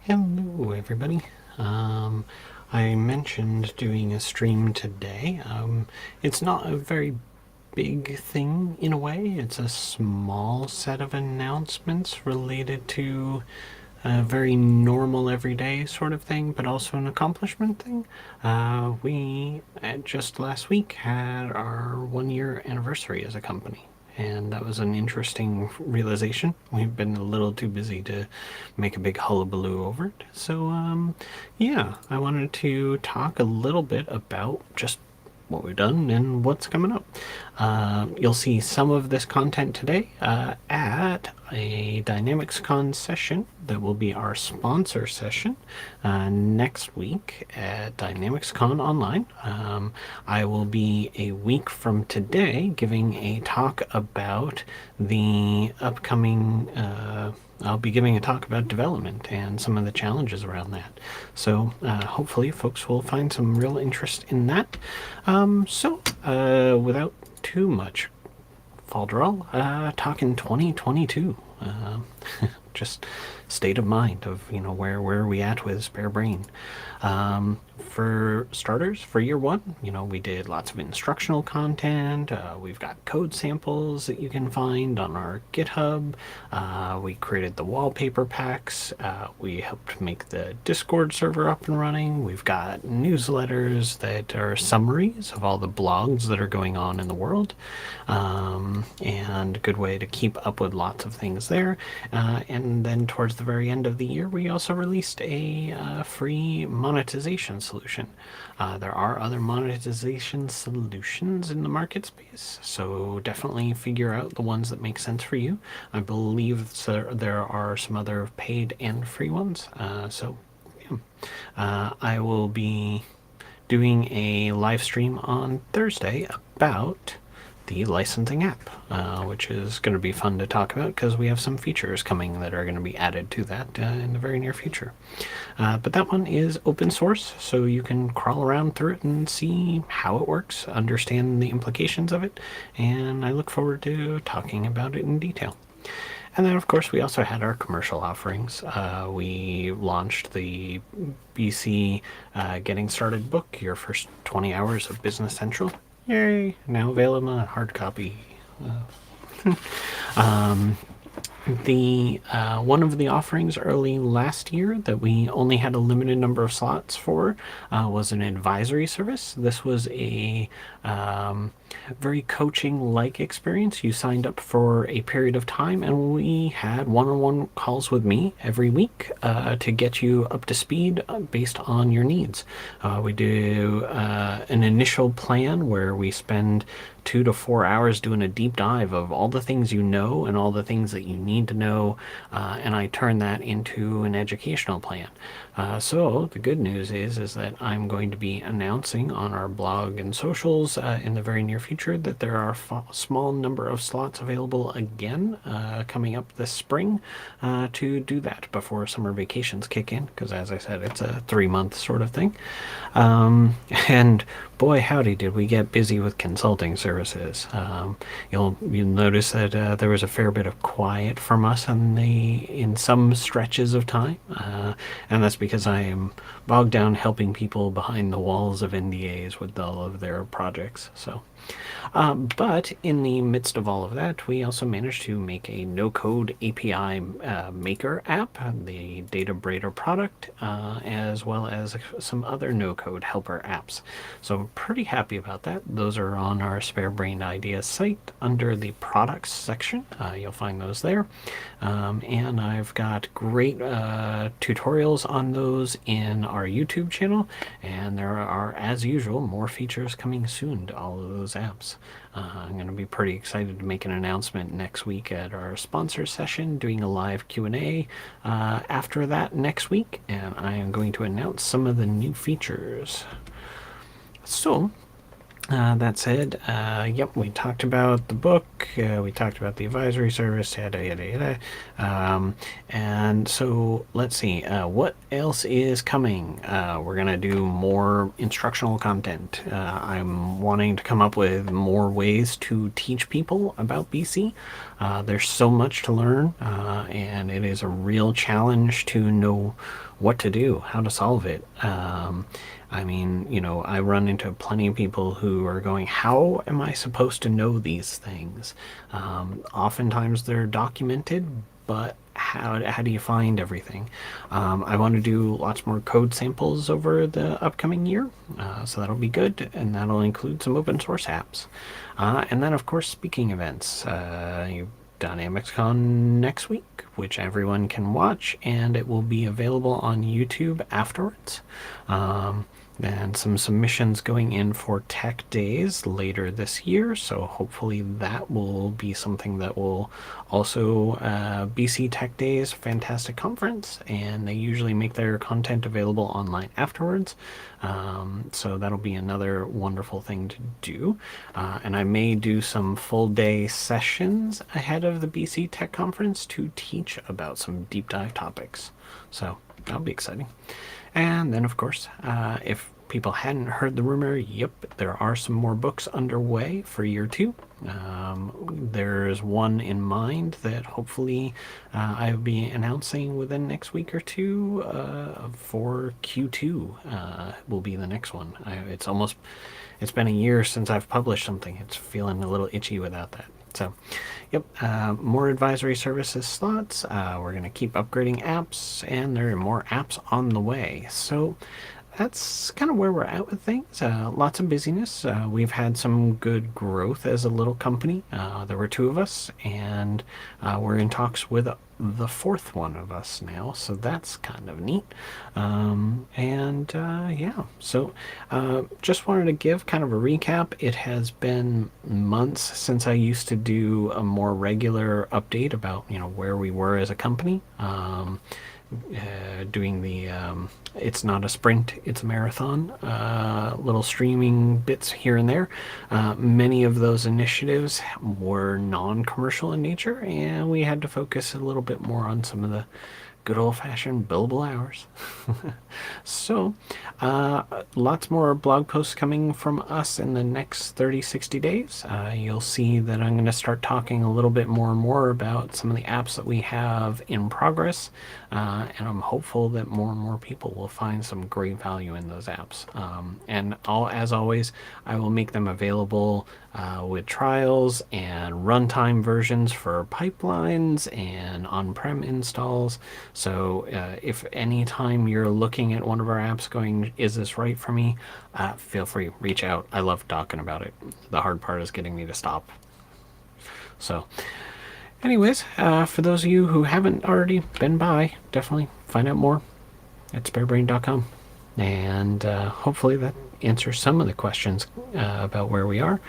Hello, everybody. I mentioned doing a stream today. It's not a very big thing in a way. It's a small set of announcements related to a very normal everyday sort of thing, but also an accomplishment thing. We just last week had our 1 year anniversary as a company. And that was an interesting realization. We've been a little too busy to make a big hullabaloo over it. So, yeah, I wanted to talk a little bit about just what we've done and what's coming up. You'll see some of this content today at a DynamicsCon session that will be our sponsor session next week at DynamicsCon Online. I will be a week from today giving a talk about the upcoming I'll be giving a talk about development and some of the challenges around that. So hopefully folks will find some real interest in that. Without too much falderall, talking 2022. Just state of mind of where are we at with spare brain. For starters, for year one, we did lots of instructional content. We've got code samples that you can find on our GitHub. We created the wallpaper packs. We helped make the Discord server up and running. We've got newsletters that are summaries of all the blogs that are going on in the world, and a good way to keep up with lots of things there. And then towards the very end of the year, we also released a free monetization solution. There are other monetization solutions in the market space, so definitely figure out the ones that make sense for you. I believe there are some other paid and free ones. I will be doing a live stream on Thursday about the licensing app, which is going to be fun to talk about because we have some features coming that are going to be added to that in the very near future. But that one is open source, so you can crawl around through it and see how it works, understand the implications of it, and I look forward to talking about it in detail. And then, of course, we also had our commercial offerings. We launched the BC Getting Started book, Your First 20 Hours of Business Central. Yay! Now available in a hard copy. One of the offerings early last year that we only had a limited number of slots for was an advisory service. This was a very coaching-like experience. You signed up for a period of time, and we had one-on-one calls with me every week to get you up to speed based on your needs. We do an initial plan where we spend 2 to 4 hours doing a deep dive of all the things you know and all the things that you need to know, and I turn that into an educational plan. So the good news is that I'm going to be announcing on our blog and socials in the very near future that there are a small number of slots available again coming up this spring to do that before summer vacations kick in, because as I said, it's a 3-month sort of thing. And boy howdy did we get busy with consulting services. You'll notice that there was a fair bit of quiet from us in some stretches of time, and that's because I am bogged down helping people behind the walls of NDAs with all of their projects. So but in the midst of all of that, we also managed to make a no-code API maker app, the DataBrader product, as well as some other no-code helper apps. So I'm pretty happy about that. Those are on our Spare Brain Ideas site under the products section. You'll find those there. And I've got great tutorials on those in our YouTube channel, and there are, as usual, more features coming soon to all of those apps. I'm going to be pretty excited to make an announcement next week at our sponsor session, doing a live Q&A after that next week, and I am going to announce some of the new features. So that said, yep, we talked about the book, we talked about the advisory service, yada, yada, yada. And so let's see, what else is coming? We're going to do more instructional content. I'm wanting to come up with more ways to teach people about BC. There's so much to learn, and it is a real challenge to know what to do, how to solve it. I mean, I run into plenty of people who are going, how am I supposed to know these things? Oftentimes they're documented, but how do you find everything? I want to do lots more code samples over the upcoming year, so that'll be good, and that'll include some open source apps. And then, of course, speaking events. DynamicsCon next week, which everyone can watch, and it will be available on YouTube afterwards. And some submissions going in for Tech Days later this year, so hopefully that will be something that will also BC Tech Days, fantastic conference, and they usually make their content available online afterwards. So that'll be another wonderful thing to do. And I may do some full day sessions ahead of the BC Tech Conference to teach about some deep dive topics. So that'll be exciting. And then, of course, if people hadn't heard the rumor, yep, there are some more books underway for year two. There's one in mind that hopefully I'll be announcing within next week or two for Q2 will be the next one. It's been a year since I've published something. It's feeling a little itchy without that. So, yep, more advisory services slots. We're going to keep upgrading apps, and there are more apps on the way. So that's kind of where we're at with things. Lots of busyness. We've had some good growth as a little company. There were two of us, and we're in talks with the fourth one of us now, so that's kind of neat. Yeah, so just wanted to give kind of a recap. It has been months since I used to do a more regular update about where we were as a company. Doing the it's not a sprint, it's a marathon, little streaming bits here and there. Many of those initiatives were non-commercial in nature, and we had to focus a little bit more on some of the good old-fashioned billable hours. So lots more blog posts coming from us in the next 30-60 days. You'll see that I'm going to start talking a little bit more and more about some of the apps that we have in progress, and I'm hopeful that more and more people will find some great value in those apps. And as always, I will make them available with trials and runtime versions for pipelines and on-prem installs. So if any time you're looking at one of our apps going, is this right for me? Feel free, reach out. I love talking about it. The hard part is getting me to stop. So anyways, for those of you who haven't already been by, definitely find out more at sparebrain.com. And hopefully that answers some of the questions about where we are.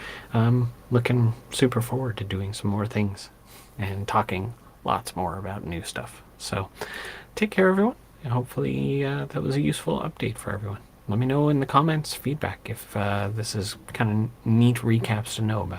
Looking super forward to doing some more things and talking lots more about new stuff. So take care, everyone, and hopefully that was a useful update for everyone. Let me know in the comments feedback if this is kind of neat recaps to know about.